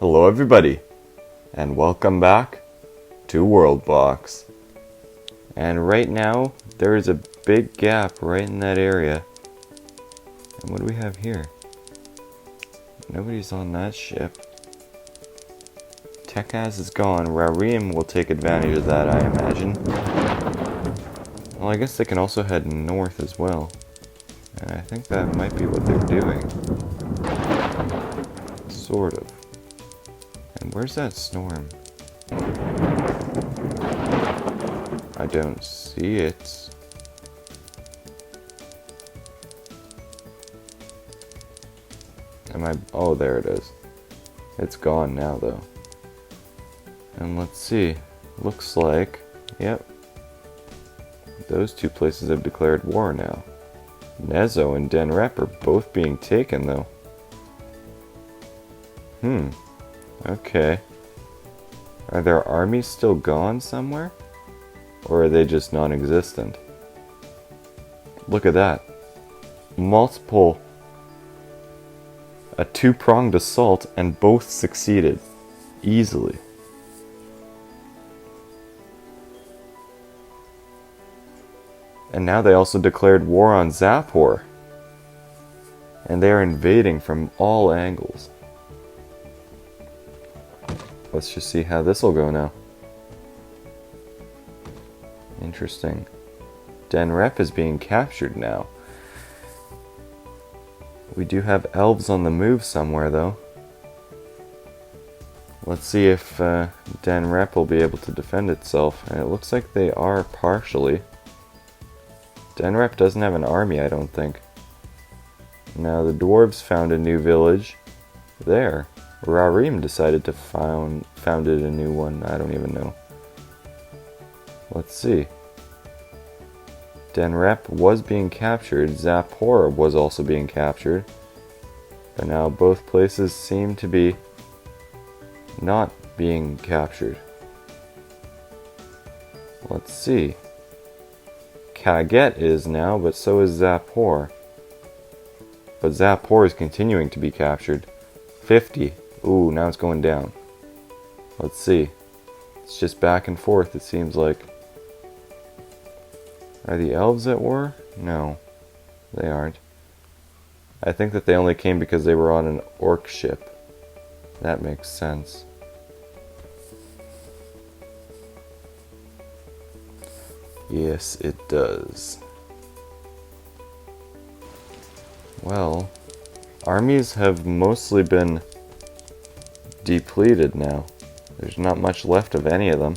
Hello everybody, and welcome back to WorldBox. And right now, there is a big gap right in that area. And what do we have here? Nobody's on that ship. Tekaz is gone. Rarim will take advantage of that, I imagine. Well, I guess they can also head north as well. And I think that might be what they're doing. Sort of. And where's that storm? I don't see it. Oh, there it is. It's gone now, though. And let's see. Looks like, yep. Those two places have declared war now. Nezo and Denrep are both being taken, though. Okay. Are their armies still gone somewhere? Or are they just non-existent? Look at that. A two-pronged assault, and both succeeded. Easily. And now they also declared war on Zapor. And they are invading from all angles. Let's just see how this will go now. Interesting. Denrep is being captured now. We do have Elves on the move somewhere, though. Let's see if Denrep will be able to defend itself. And it looks like they are partially. Denrep doesn't have an army, I don't think. Now the Dwarves found a new village there. Rarim decided to founded a new one. I don't even know. Let's see. Denrep was being captured. Zapor was also being captured. But now both places seem to be not being captured. Let's see. Kaget is now, but so is Zapor. But Zapor is continuing to be captured. 50. Ooh, now it's going down. Let's see. It's just back and forth, it seems like. Are the Elves at war? No, they aren't. I think that they only came because they were on an orc ship. That makes sense. Yes, it does. Well, armies have mostly been depleted now. There's not much left of any of them.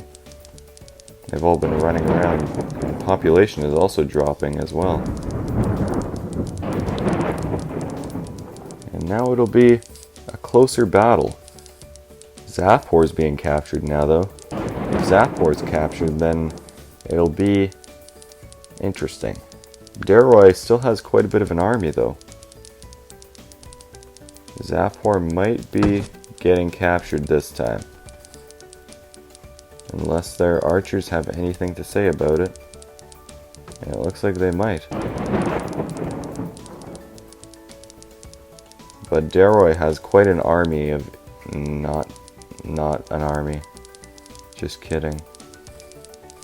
They've all been running around. And population is also dropping as well. And now it'll be a closer battle. Zapor is being captured now, though. If Zapor is captured, then it'll be interesting. Daroy still has quite a bit of an army, though. Zapor might be getting captured this time. Unless their archers have anything to say about it. And it looks like they might. But Daroy has quite an army of not an army. Just kidding.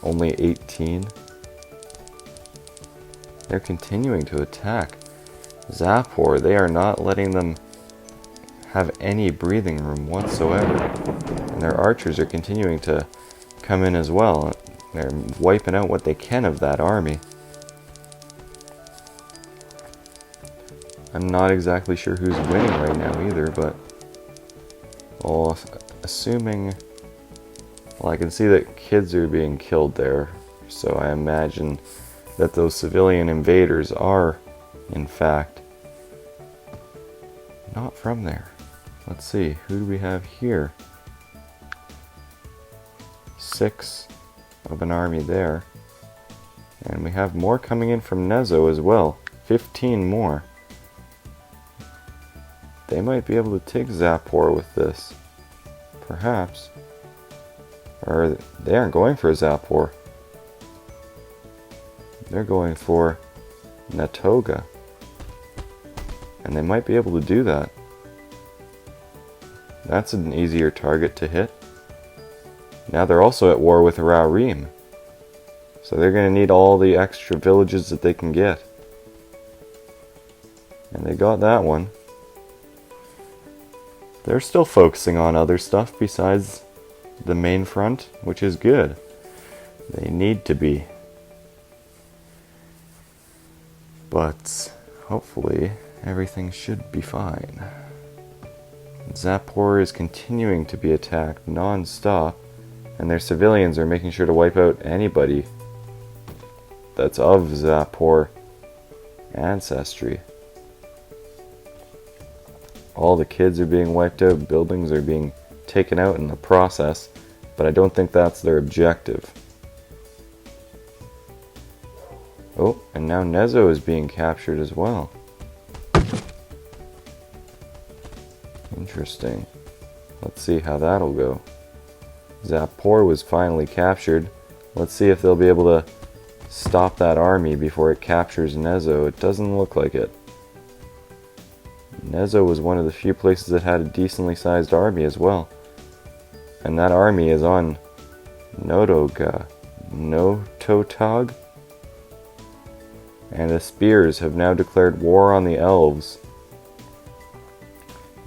Only 18. They're continuing to attack. Zapor, they are not letting them have any breathing room whatsoever. And their archers are continuing to come in as well. They're wiping out what they can of that army. I'm not exactly sure who's winning right now either, but well, assuming, well, I can see that kids are being killed there, so I imagine that those civilian invaders are, in fact, not from there. Let's see, who do we have here? 6 of an army there. And we have more coming in from Nezo as well. 15 more. They might be able to take Zapor with this. Perhaps. Or they aren't going for Zapor. They're going for Natoga. And they might be able to do that. That's an easier target to hit. Now they're also at war with Rivalries. So they're going to need all the extra villages that they can get. And they got that one. They're still focusing on other stuff besides the main front, which is good. They need to be. But hopefully everything should be fine. Zapor is continuing to be attacked non-stop, and their civilians are making sure to wipe out anybody that's of Zapor ancestry. All the kids are being wiped out, buildings are being taken out in the process, but I don't think that's their objective. Oh, and now Nezo is being captured as well. Interesting. Let's see how that'll go. Zapor was finally captured. Let's see if they'll be able to stop that army before it captures Nezo. It doesn't look like it. Nezo was one of the few places that had a decently sized army as well. And that army is on Nototog. And the Spears have now declared war on the Elves.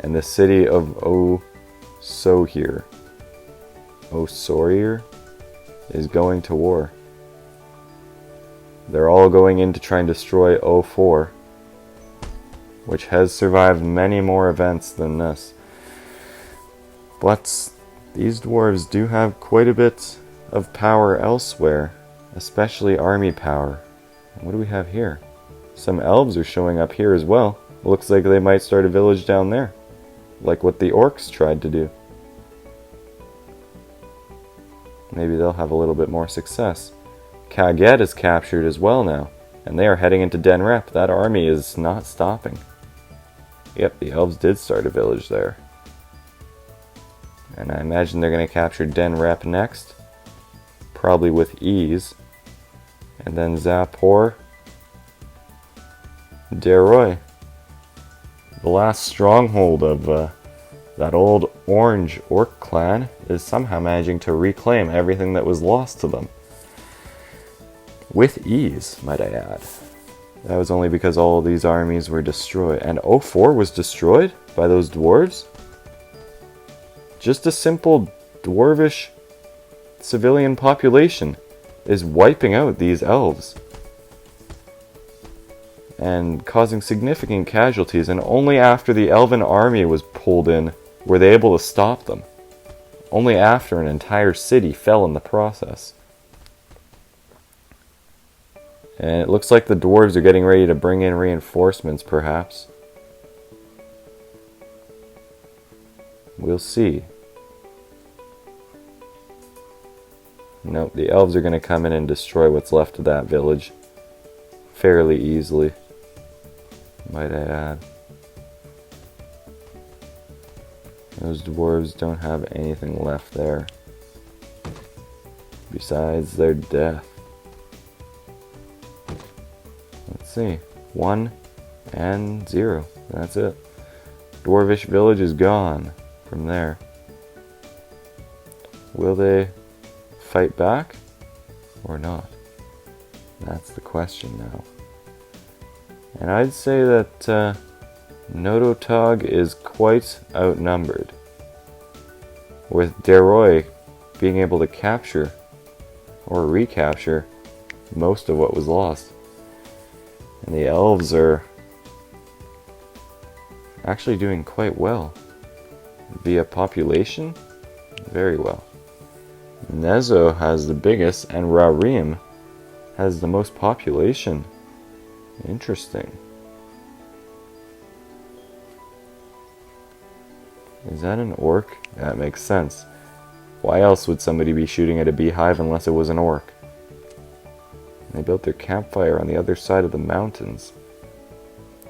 And the city of Osohir is going to war. They're all going in to try and destroy O4, which has survived many more events than this. But these dwarves do have quite a bit of power elsewhere, especially army power. What do we have here? Some elves are showing up here as well. Looks like they might start a village down there, like what the orcs tried to do. Maybe they'll have a little bit more success. Kaget is captured as well now, and they are heading into Denrep. That army is not stopping. Yep, the elves did start a village there. And I imagine they're going to capture Denrep next, probably with ease. And then Zapor, Deroy, the last stronghold of that old orange orc clan, is somehow managing to reclaim everything that was lost to them. With ease, might I add. That was only because all of these armies were destroyed. And O4 was destroyed by those dwarves? Just a simple dwarvish civilian population is wiping out these elves and causing significant casualties, and only after the elven army was pulled in were they able to stop them. Only after an entire city fell in the process. And it looks like the dwarves are getting ready to bring in reinforcements, perhaps. We'll see. Nope, the elves are going to come in and destroy what's left of that village fairly easily, might I add. Those dwarves don't have anything left there besides their death. Let's see. 1 and 0. That's it. Dwarvish village is gone from there. Will they fight back or not? That's the question now. And I'd say that Nototog is quite outnumbered, with Deroy being able to capture or recapture most of what was lost. And the elves are actually doing quite well. Via population, very well. Nezo has the biggest, and Rarim has the most population. Interesting. Is that an orc? That makes sense. Why else would somebody be shooting at a beehive unless it was an orc? They built their campfire on the other side of the mountains.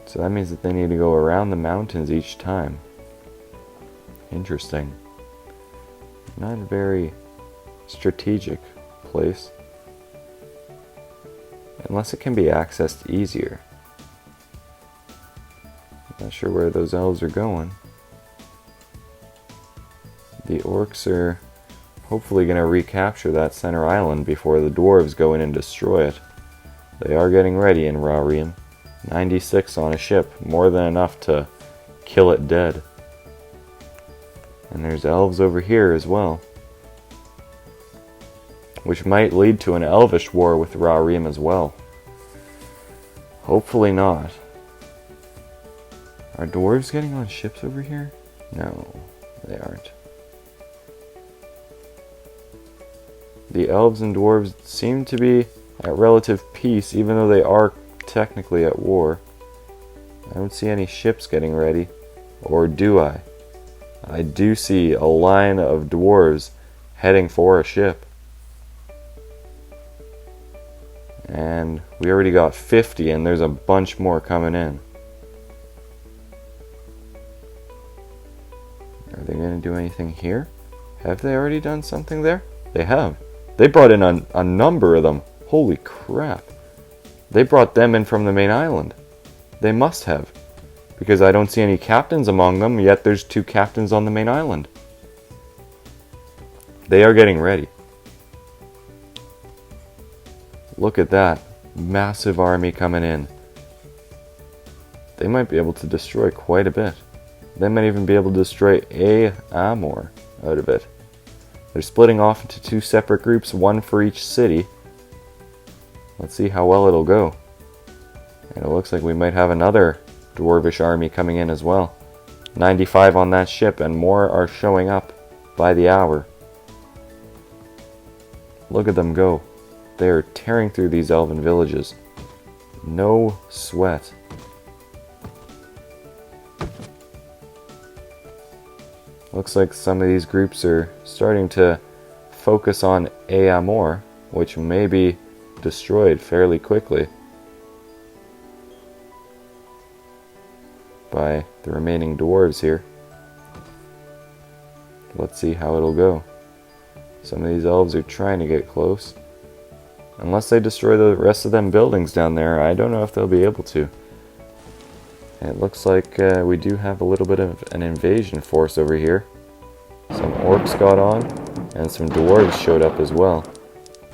So that means that they need to go around the mountains each time. Interesting. Not a very strategic place. Unless it can be accessed easier. Not sure where those elves are going. The orcs are hopefully going to recapture that center island before the dwarves go in and destroy it. They are getting ready in Rivalries. 96 on a ship, more than enough to kill it dead. And there's elves over here as well, which might lead to an elvish war with Rivalries as well. Hopefully not. Are dwarves getting on ships over here? No, they aren't. The elves and dwarves seem to be at relative peace, even though they are technically at war. I don't see any ships getting ready. Or do I? I do see a line of dwarves heading for a ship. And we already got 50, and there's a bunch more coming in. Are they going to do anything here? Have they already done something there? They have. They brought in a number of them. Holy crap. They brought them in from the main island. They must have. Because I don't see any captains among them, yet there's 2 captains on the main island. They are getting ready. Look at that. Massive army coming in. They might be able to destroy quite a bit. They might even be able to destroy a Amor out of it. They're splitting off into 2 separate groups, 1 for each city. Let's see how well it'll go. And it looks like we might have another dwarvish army coming in as well. 95 on that ship, and more are showing up by the hour. Look at them go. They are tearing through these elven villages. No sweat. Looks like some of these groups are starting to focus on Amor, which may be destroyed fairly quickly by the remaining dwarves here. Let's see how it'll go. Some of these elves are trying to get close. Unless they destroy the rest of them buildings down there, I don't know if they'll be able to. It looks like we do have a little bit of an invasion force over here. Some orcs got on, and some dwarves showed up as well.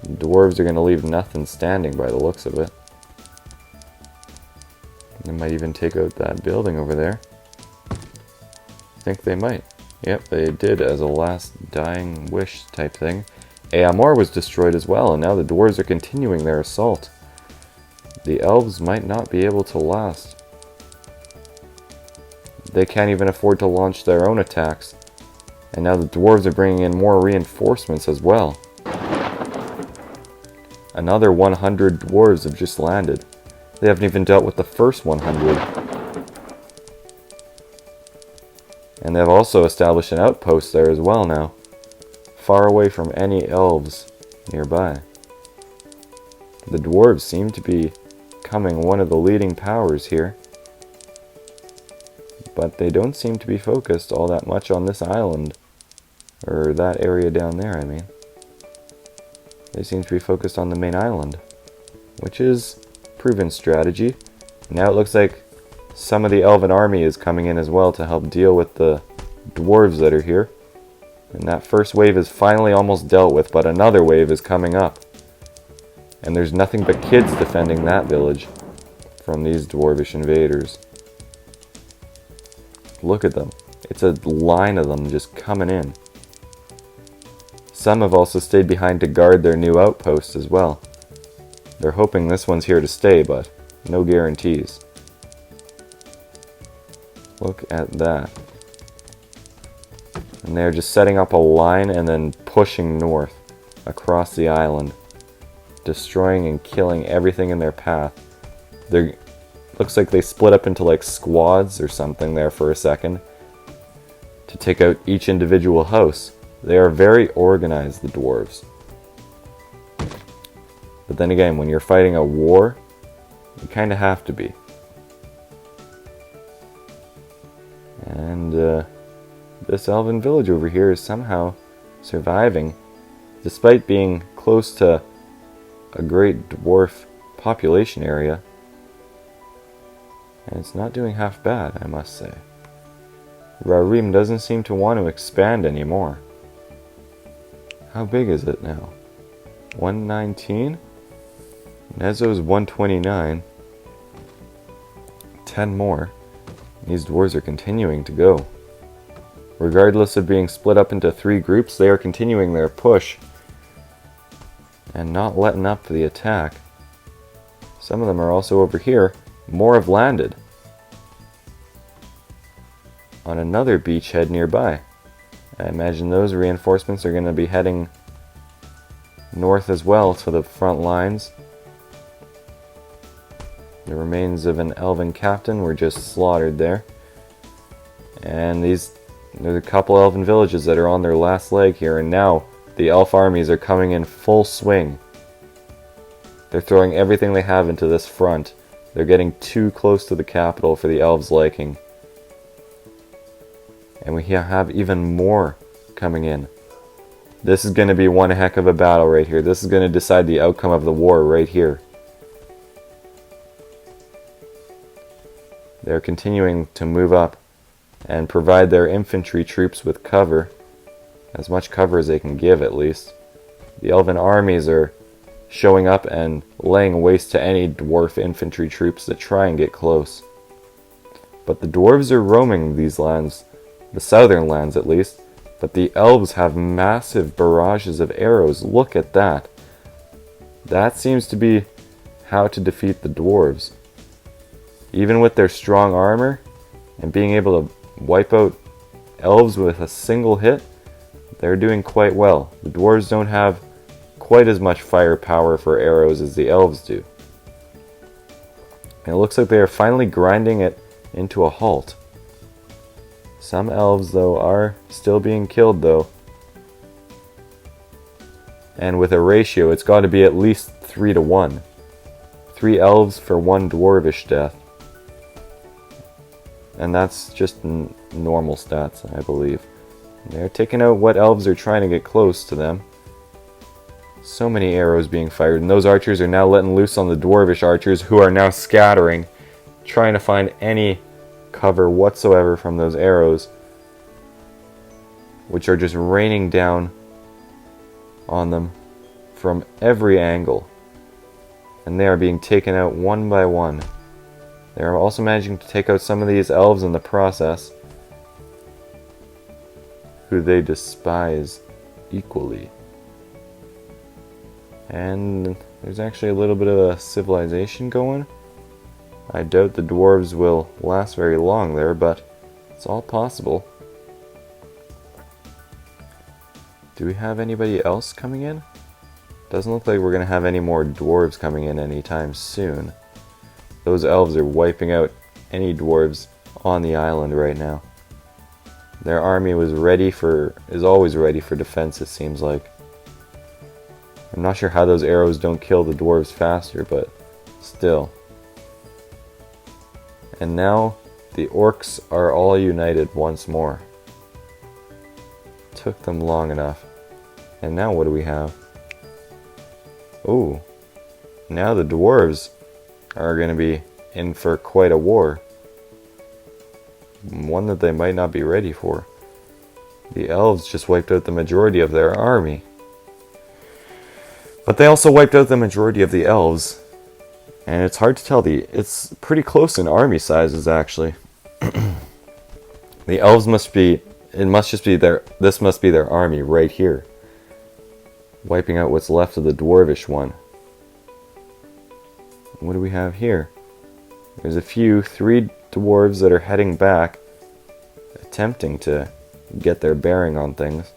The dwarves are going to leave nothing standing by the looks of it. They might even take out that building over there. I think they might. Yep, they did as a last dying wish type thing. Amor was destroyed as well, and now the dwarves are continuing their assault. The elves might not be able to last. They can't even afford to launch their own attacks. And now the dwarves are bringing in more reinforcements as well. Another 100 dwarves have just landed. They haven't even dealt with the first 100. And they've also established an outpost there as well now, far away from any elves nearby. The dwarves seem to be becoming one of the leading powers here. But they don't seem to be focused all that much on this island. Or that area down there, I mean. They seem to be focused on the main island, which is proven strategy. Now it looks like some of the elven army is coming in as well to help deal with the dwarves that are here. And that first wave is finally almost dealt with, but another wave is coming up. And there's nothing but kids defending that village from these dwarvish invaders. Look at them. It's a line of them just coming in. Some have also stayed behind to guard their new outpost as well. They're hoping this one's here to stay, but no guarantees. Look at that. And they're just setting up a line and then pushing north across the island, destroying and killing everything in their path. Looks like they split up into like squads or something there for a second to take out each individual house. They are very organized, the dwarves. But then again, when you're fighting a war, you kind of have to be. And this elven village over here is somehow surviving, despite being close to a great dwarf population area. And it's not doing half bad, I must say. Rarim doesn't seem to want to expand anymore. How big is it now? 119? Nezo's 129. 10 more. These dwarves are continuing to go. Regardless of being split up into 3 groups, they are continuing their push and not letting up for the attack. Some of them are also over here. More have landed on another beachhead nearby. I imagine those reinforcements are going to be heading north as well to the front lines. The remains of an elven captain were just slaughtered there. And there's a couple elven villages that are on their last leg here, and now the elf armies are coming in full swing. They're throwing everything they have into this front. They're getting too close to the capital for the elves' liking. And we have even more coming in. This is going to be one heck of a battle right here. This is going to decide the outcome of the war right here. They're continuing to move up and provide their infantry troops with cover. As much cover as they can give, at least. The elven armies are showing up and laying waste to any dwarf infantry troops that try and get close. But the dwarves are roaming these lands, the southern lands at least, but the elves have massive barrages of arrows. Look at that. That seems to be how to defeat the dwarves. Even with their strong armor and being able to wipe out elves with a single hit, they're doing quite well. The dwarves don't have quite as much firepower for arrows as the elves do. And it looks like they are finally grinding it into a halt. Some elves, though, are still being killed, though. And with a ratio, it's got to be at least 3 to 1. 3 elves for 1 dwarvish death. And that's just normal stats, I believe. They're taking out what elves are trying to get close to them. So many arrows being fired, and those archers are now letting loose on the dwarvish archers, who are now scattering, trying to find any cover whatsoever from those arrows, which are just raining down on them from every angle. And they are being taken out one by one. They are also managing to take out some of these elves in the process, who they despise equally. And there's actually a little bit of a civilization going. I doubt the dwarves will last very long there, but it's all possible. Do we have anybody else coming in? Doesn't look like we're going to have any more dwarves coming in anytime soon. Those elves are wiping out any dwarves on the island right now. Their army is always ready for defense, it seems like. I'm not sure how those arrows don't kill the dwarves faster, but still. And now the orcs are all united once more. Took them long enough. And now what do we have? Oh, now the dwarves are going to be in for quite a war. One that they might not be ready for. The elves just wiped out the majority of their army. But they also wiped out the majority of the elves. And it's hard to tell. It's pretty close in army sizes, actually. The elves must be this must be their army right here. Wiping out what's left of the dwarvish one. What do we have here? There's 3 dwarves that are heading back, attempting to get their bearing on things.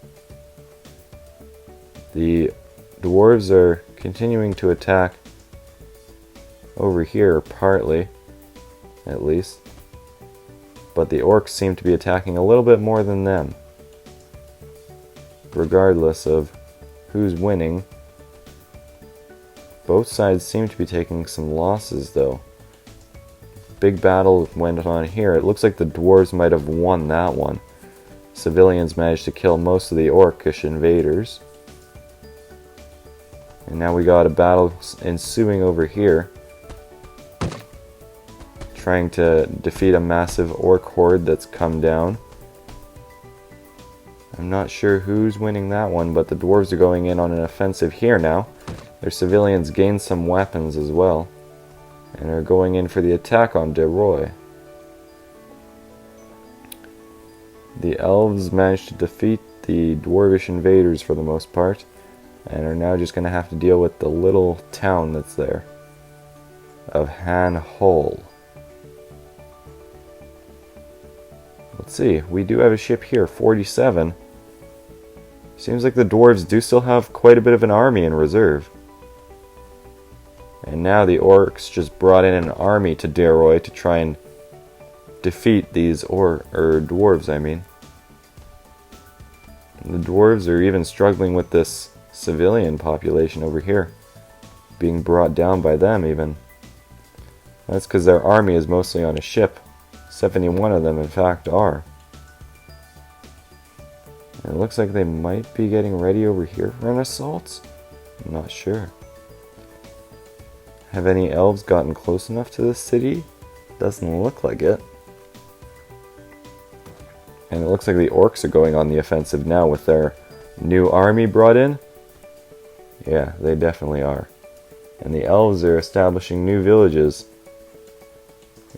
The dwarves are continuing to attack over here, partly, at least. But the orcs seem to be attacking a little bit more than them. Regardless of who's winning, both sides seem to be taking some losses, though. Big battle went on here. It looks like the dwarves might have won that one. Civilians managed to kill most of the orcish invaders. And now we got a battle ensuing over here, trying to defeat a massive orc horde that's come down. I'm not sure who's winning that one, but the dwarves are going in on an offensive here now. Their civilians gain some weapons as well, and are going in for the attack on De Roy. The elves managed to defeat the dwarvish invaders for the most part, and are now just going to have to deal with the little town that's there of Han Hol. Let's see, we do have a ship here, 47. Seems like the dwarves do still have quite a bit of an army in reserve. And now the orcs just brought in an army to Deroy to try and defeat these dwarves, I mean. And the dwarves are even struggling with this civilian population over here, being brought down by them even. That's because their army is mostly on a ship. 71 of them in fact are. And it looks like they might be getting ready over here for an assault. I'm not sure. Have any elves gotten close enough to this city? Doesn't look like it. And it looks like the orcs are going on the offensive now with their new army brought in. Yeah, they definitely are. And the elves are establishing new villages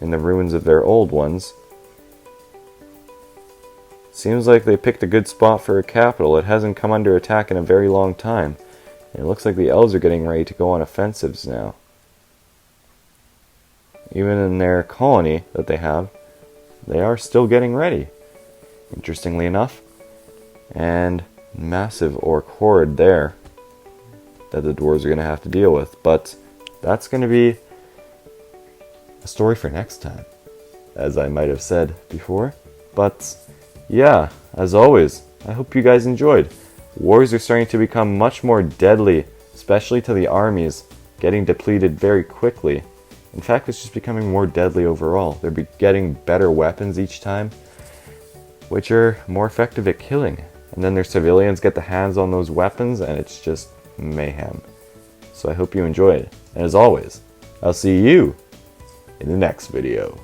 in the ruins of their old ones. Seems like they picked a good spot for a capital. It hasn't come under attack in a very long time. And it looks like the elves are getting ready to go on offensives now. Even in their colony that they have, they are still getting ready, interestingly enough. And massive orc horde there that the dwarves are going to have to deal with. But that's going to be a story for next time, as I might have said before. But yeah, as always, I hope you guys enjoyed. Wars are starting to become much more deadly, especially to the armies, getting depleted very quickly. In fact, it's just becoming more deadly overall. They're getting better weapons each time, which are more effective at killing. And then their civilians get the hands on those weapons, and it's just mayhem. So I hope you enjoyed. And as always, I'll see you in the next video.